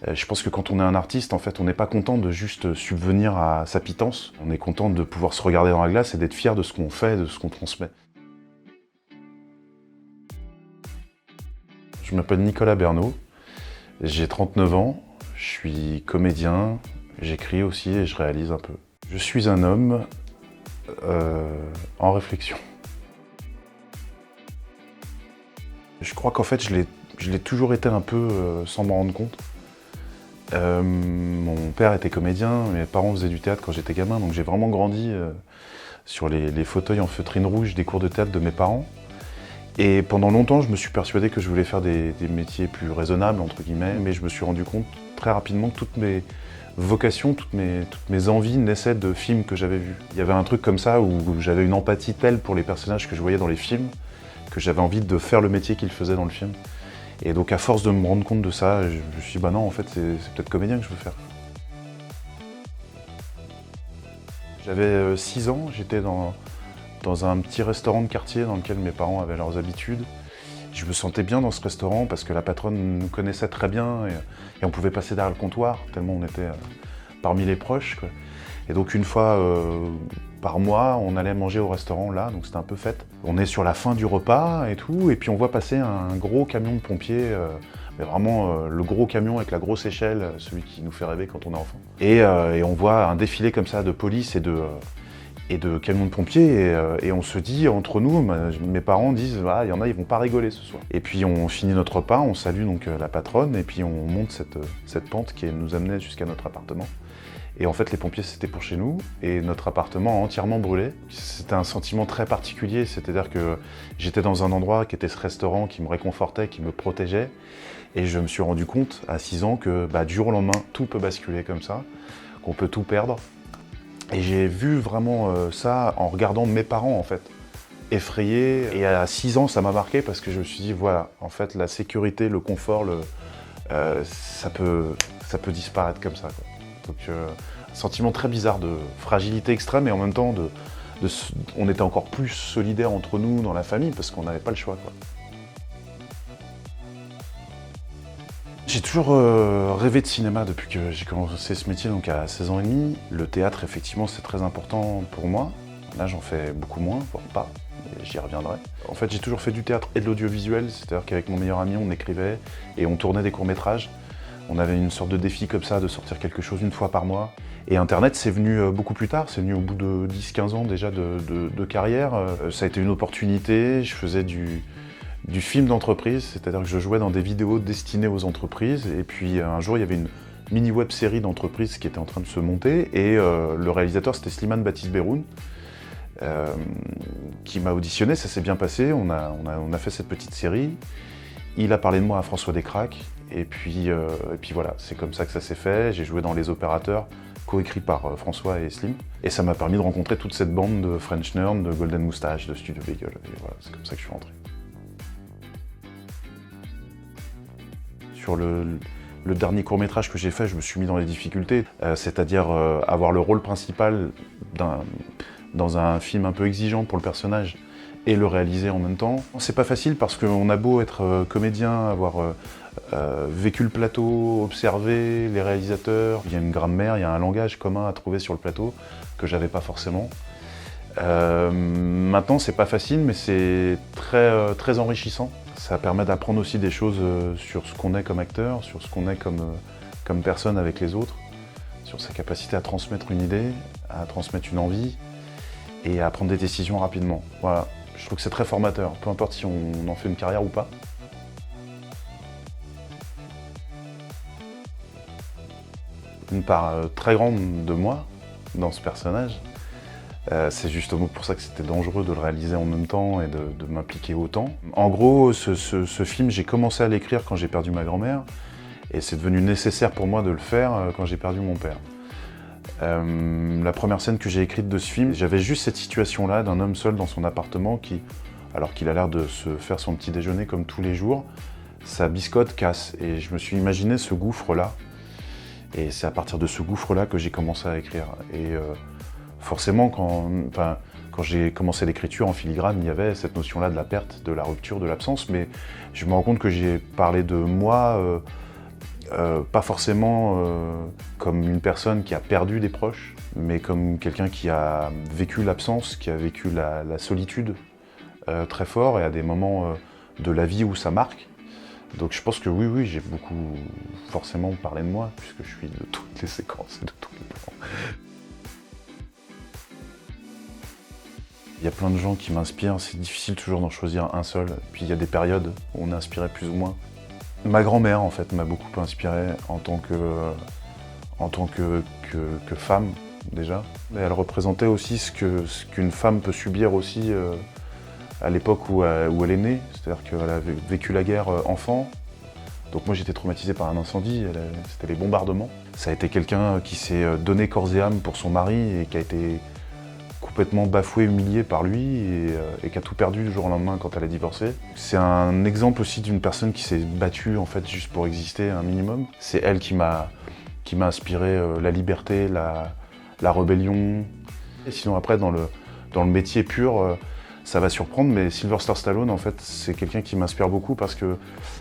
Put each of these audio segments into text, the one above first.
Je pense que quand on est un artiste, en fait, on n'est pas content de juste subvenir à sa pitance. On est content de pouvoir se regarder dans la glace et d'être fier de ce qu'on fait, de ce qu'on transmet. Je m'appelle Nicolas Bernot, j'ai 39 ans, je suis comédien, j'écris aussi et je réalise un peu. Je suis un homme en réflexion. Je crois qu'en fait, je l'ai toujours été un peu sans m'en rendre compte. Mon père était comédien, mes parents faisaient du théâtre quand j'étais gamin, donc j'ai vraiment grandi sur les fauteuils en feutrine rouge des cours de théâtre de mes parents. Et pendant longtemps, je me suis persuadé que je voulais faire des métiers plus raisonnables, entre guillemets, mais je me suis rendu compte très rapidement que toutes mes vocations, toutes mes envies naissaient de films que j'avais vus. Il y avait un truc comme ça où j'avais une empathie telle pour les personnages que je voyais dans les films, que j'avais envie de faire le métier qu'ils faisaient dans le film. Et donc à force de me rendre compte de ça, je me suis dit bah non, en fait c'est peut-être comédien que je veux faire. J'avais 6 ans, j'étais dans un petit restaurant de quartier dans lequel mes parents avaient leurs habitudes. Je me sentais bien dans ce restaurant parce que la patronne nous connaissait très bien et on pouvait passer derrière le comptoir, tellement on était parmi les proches, quoi. Et donc une fois par mois, on allait manger au restaurant là, donc c'était un peu fête. On est sur la fin du repas et tout, et puis on voit passer un gros camion de pompiers, mais vraiment le gros camion avec la grosse échelle, celui qui nous fait rêver quand on est enfant. Et on voit un défilé comme ça de police et de camions de pompiers, et on se dit entre nous, mes parents disent ah, il y en a, ils vont pas rigoler ce soir. Et puis on finit notre repas, on salue donc la patronne, et puis on monte cette pente qui nous amenait jusqu'à notre appartement. Et en fait, les pompiers, c'était pour chez nous, et notre appartement a entièrement brûlé. C'était un sentiment très particulier, c'est-à-dire que j'étais dans un endroit qui était ce restaurant qui me réconfortait, qui me protégeait, et je me suis rendu compte à 6 ans que du jour au lendemain, tout peut basculer comme ça, qu'on peut tout perdre. Et j'ai vu vraiment ça en regardant mes parents, en fait, effrayés. Et à 6 ans, ça m'a marqué parce que je me suis dit, voilà, en fait, la sécurité, le confort, ça peut disparaître comme ça, quoi. Donc, un sentiment très bizarre de fragilité extrême et en même temps, on était encore plus solidaires entre nous dans la famille parce qu'on n'avait pas le choix, quoi. J'ai toujours rêvé de cinéma depuis que j'ai commencé ce métier, donc à 16 ans et demi. Le théâtre, effectivement, c'est très important pour moi. Là, j'en fais beaucoup moins, voire pas, et j'y reviendrai. En fait, j'ai toujours fait du théâtre et de l'audiovisuel, c'est-à-dire qu'avec mon meilleur ami, on écrivait et on tournait des courts-métrages. On avait une sorte de défi comme ça, de sortir quelque chose une fois par mois. Et Internet, c'est venu beaucoup plus tard, c'est venu au bout de 10-15 ans déjà de carrière. Ça a été une opportunité, je faisais du film d'entreprise, c'est-à-dire que je jouais dans des vidéos destinées aux entreprises. Et puis un jour, il y avait une mini web-série d'entreprises qui était en train de se monter. Et le réalisateur, c'était Slimane Baptiste Berroun, qui m'a auditionné, ça s'est bien passé. On a fait cette petite série. Il a parlé de moi à François Descraques. Et puis voilà, c'est comme ça que ça s'est fait. J'ai joué dans Les Opérateurs, coécrit par François et Slim. Et ça m'a permis de rencontrer toute cette bande de French Nerd, de Golden Moustache, de Studio Bagel. Et voilà, c'est comme ça que je suis rentré. Sur le dernier court-métrage que j'ai fait, je me suis mis dans les difficultés. C'est-à-dire avoir le rôle principal dans un film un peu exigeant pour le personnage et le réaliser en même temps. C'est pas facile parce qu'on a beau être comédien, avoir vécu le plateau, observé les réalisateurs. Il y a une grammaire, il y a un langage commun à trouver sur le plateau que j'avais pas forcément. Maintenant, c'est pas facile, mais c'est très enrichissant. Ça permet d'apprendre aussi des choses sur ce qu'on est comme acteur, sur ce qu'on est comme personne avec les autres, sur sa capacité à transmettre une idée, à transmettre une envie et à prendre des décisions rapidement. Voilà. Je trouve que c'est très formateur, peu importe si on en fait une carrière ou pas. Une part très grande de moi dans ce personnage. C'est justement pour ça que c'était dangereux de le réaliser en même temps et de m'impliquer autant. En gros, ce film, j'ai commencé à l'écrire quand j'ai perdu ma grand-mère et c'est devenu nécessaire pour moi de le faire quand j'ai perdu mon père. La première scène que j'ai écrite de ce film, j'avais juste cette situation-là d'un homme seul dans son appartement alors qu'il a l'air de se faire son petit déjeuner comme tous les jours, sa biscotte casse et je me suis imaginé ce gouffre-là. Et c'est à partir de ce gouffre-là que j'ai commencé à écrire. Et forcément, quand j'ai commencé l'écriture en filigrane, il y avait cette notion-là de la perte, de la rupture, de l'absence, mais je me rends compte que j'ai parlé de moi pas forcément comme une personne qui a perdu des proches, mais comme quelqu'un qui a vécu l'absence, qui a vécu la solitude très fort et à des moments de la vie où ça marque. Donc je pense que oui, j'ai beaucoup forcément parlé de moi, puisque je suis de toutes les séquences et de tous les plans. Il y a plein de gens qui m'inspirent, c'est difficile toujours d'en choisir un seul. Puis il y a des périodes où on est inspiré plus ou moins. Ma grand-mère, en fait, m'a beaucoup inspiré en tant que femme, déjà. Mais elle représentait aussi ce qu'une femme peut subir aussi à l'époque où elle est née. C'est-à-dire qu'elle a vécu la guerre enfant. Donc moi j'étais traumatisé par un incendie, c'était les bombardements. Ça a été quelqu'un qui s'est donné corps et âme pour son mari et qui a été complètement bafoué, humilié par lui et qui a tout perdu du jour au lendemain quand elle a divorcé. C'est un exemple aussi d'une personne qui s'est battue en fait juste pour exister un minimum. C'est elle qui m'a inspiré la liberté, la rébellion. Et sinon après dans le métier pur, ça va surprendre, mais Sylvester Stallone en fait c'est quelqu'un qui m'inspire beaucoup parce que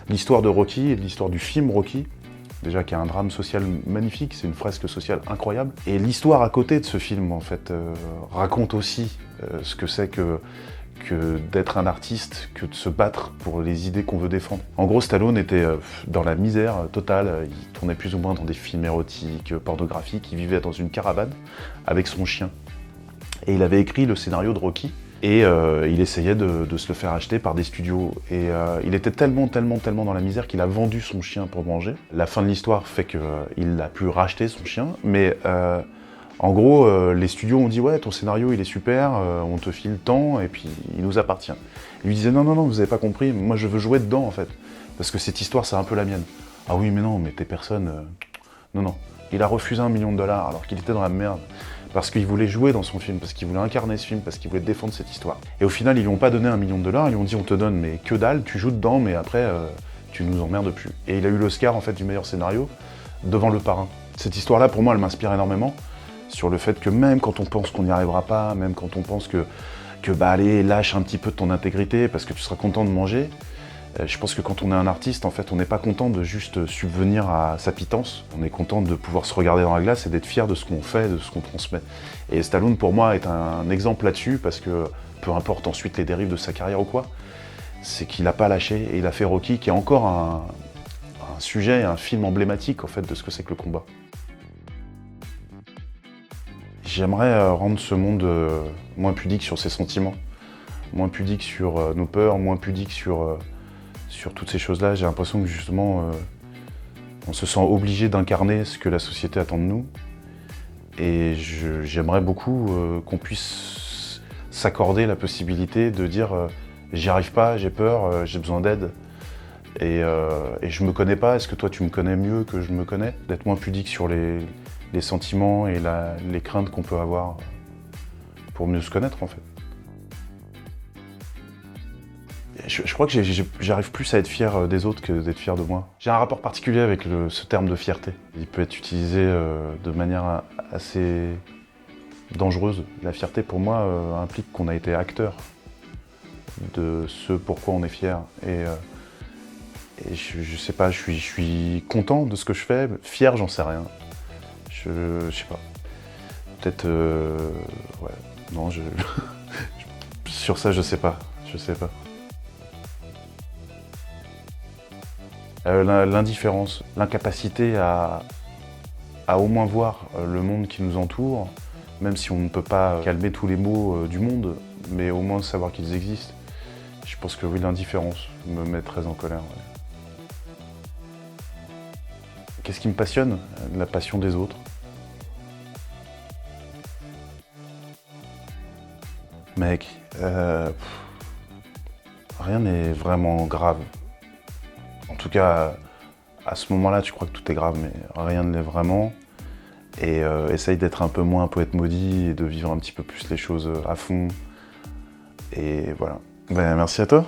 l'histoire de Rocky et l'histoire du film Rocky, déjà qui est un drame social magnifique, c'est une fresque sociale incroyable. Et l'histoire à côté de ce film, en fait, raconte aussi ce que c'est que d'être un artiste, que de se battre pour les idées qu'on veut défendre. En gros, Stallone était dans la misère totale, il tournait plus ou moins dans des films érotiques, pornographiques, il vivait dans une caravane avec son chien. Et il avait écrit le scénario de Rocky, et il essayait de se le faire acheter par des studios. Et il était tellement dans la misère qu'il a vendu son chien pour manger. La fin de l'histoire fait qu'il a pu racheter son chien, mais en gros, les studios ont dit « Ouais, ton scénario il est super, on te file tant, et puis il nous appartient. » Il lui disait « Non, vous avez pas compris, moi je veux jouer dedans en fait, parce que cette histoire c'est un peu la mienne. » « Ah oui, mais non, mais t'es personne... Non. » Il a refusé $1 million alors qu'il était dans la merde. Parce qu'il voulait jouer dans son film, parce qu'il voulait incarner ce film, parce qu'il voulait défendre cette histoire. Et au final, ils lui ont pas donné $1 million, ils lui ont dit on te donne mais que dalle, tu joues dedans, mais après tu nous emmerdes plus. Et il a eu l'Oscar en fait du meilleur scénario devant Le Parrain. Cette histoire-là, pour moi, elle m'inspire énormément sur le fait que même quand on pense qu'on n'y arrivera pas, même quand on pense que bah allez, lâche un petit peu de ton intégrité parce que tu seras content de manger. Je pense que quand on est un artiste, en fait, on n'est pas content de juste subvenir à sa pitance. On est content de pouvoir se regarder dans la glace et d'être fier de ce qu'on fait, de ce qu'on transmet. Et Stallone, pour moi, est un exemple là-dessus, parce que peu importe ensuite les dérives de sa carrière ou quoi, c'est qu'il n'a pas lâché et il a fait Rocky, qui est encore un sujet, un film emblématique, en fait, de ce que c'est que le combat. J'aimerais rendre ce monde moins pudique sur ses sentiments, moins pudique sur nos peurs, moins pudique sur toutes ces choses-là. J'ai l'impression que justement, on se sent obligé d'incarner ce que la société attend de nous. Et j'aimerais beaucoup qu'on puisse s'accorder la possibilité de dire j'y arrive pas, j'ai peur, j'ai besoin d'aide. Et je me connais pas, est-ce que toi tu me connais mieux que je me connais? D'être moins pudique sur les sentiments et les craintes qu'on peut avoir pour mieux se connaître en fait. Je crois que j'arrive plus à être fier des autres que d'être fier de moi. J'ai un rapport particulier avec ce terme de fierté. Il peut être utilisé de manière assez dangereuse. La fierté pour moi implique qu'on a été acteur de ce pourquoi on est fier. Et je sais pas, je suis content de ce que je fais. Fier, j'en sais rien. Je sais pas. Peut-être... ouais. Non, sur ça, je sais pas. Je sais pas. L'indifférence, l'incapacité à au moins voir le monde qui nous entoure, même si on ne peut pas calmer tous les maux du monde, mais au moins savoir qu'ils existent. Je pense que oui, l'indifférence me met très en colère. Ouais. Qu'est-ce qui me passionne? La passion des autres. Mec, rien n'est vraiment grave. En tout cas, à ce moment-là, tu crois que tout est grave, mais rien ne l'est vraiment. Et essaye d'être un peu moins poète maudit et de vivre un petit peu plus les choses à fond. Et voilà. Ben, merci à toi.